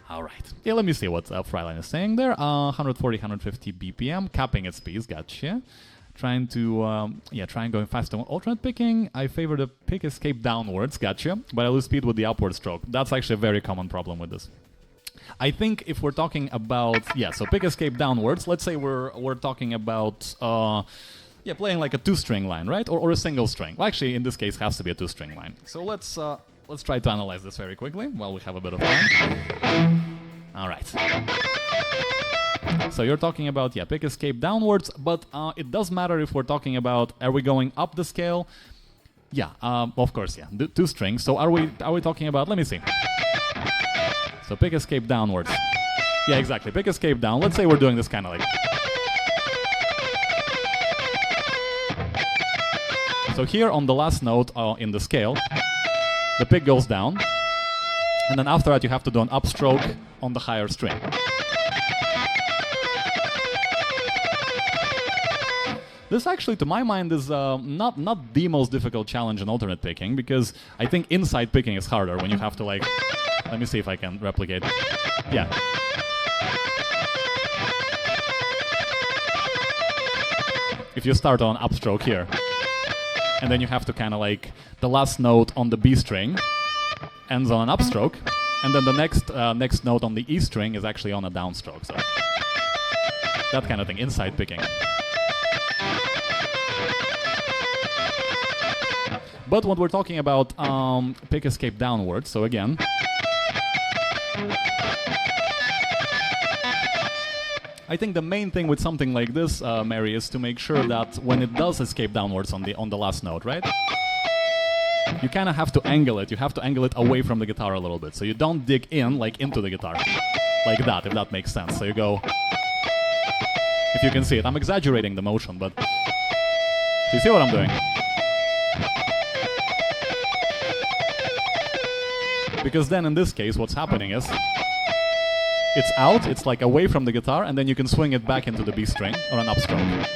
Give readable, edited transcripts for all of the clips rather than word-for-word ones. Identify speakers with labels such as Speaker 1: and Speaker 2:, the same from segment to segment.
Speaker 1: All right. Yeah, let me see what Freiline is saying there. 140, 150 BPM, capping its speeds. Gotcha. Trying to, trying going faster on alternate picking. I favor the pick escape downwards. Gotcha. But I lose speed with the upward stroke. That's actually a very common problem with this. I think if we're talking about, so pick escape downwards. Let's say we're talking about, playing like a two-string line, right? Or a single string. Well, actually, in this case, it has to be a two-string line. So let's try to analyze this very quickly while we have a bit of time. All right. So you're talking about, pick escape downwards, but it does matter if we're talking about, are we going up the scale? Yeah, of course, two strings. So are we talking about, let me see. So pick escape downwards. Yeah, exactly. Pick escape down. Let's say we're doing this kind of like. So here on the last note in the scale, the pick goes down, and then after that you have to do an upstroke on the higher string. This actually, to my mind, is not the most difficult challenge in alternate picking, because I think inside picking is harder when you have to like... Let me see if I can replicate. Yeah. If you start on upstroke here, and then you have to kind of like, the last note on the B string ends on an upstroke, and then the next note on the E string is actually on a downstroke. So that kind of thing, inside picking. But when we're talking about pick escape downwards, so again, I think the main thing with something like this, Mary, is to make sure that when it does escape downwards on the last note, right? You kind of have to angle it. You have to angle it away from the guitar a little bit, so you don't dig in like into the guitar, like that, if that makes sense. So you go. If you can see it, I'm exaggerating the motion, but do you see what I'm doing? Because then in this case, what's happening is it's out, it's like away from the guitar, and then you can swing it back into the B string or an upstroke.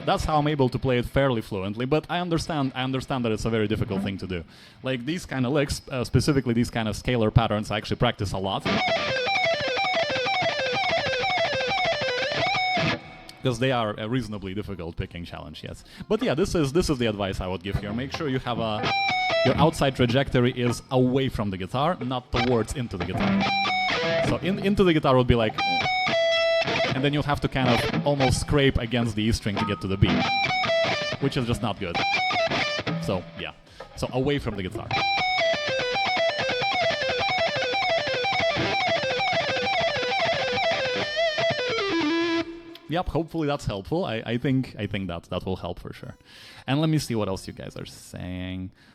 Speaker 1: That's how I'm able to play it fairly fluently, but I understand that it's a very difficult thing to do. Like these kind of licks, specifically these kind of scalar patterns, I actually practice a lot. Because they are a reasonably difficult picking challenge, yes. But yeah, this is the advice I would give here. Make sure you have your outside trajectory is away from the guitar, not towards into the guitar. So into the guitar would be like, and then you'll have to kind of almost scrape against the E string to get to the B, which is just not good. So yeah, so away from the guitar. Yep, hopefully that's helpful. I think that will help for sure. And let me see what else you guys are saying.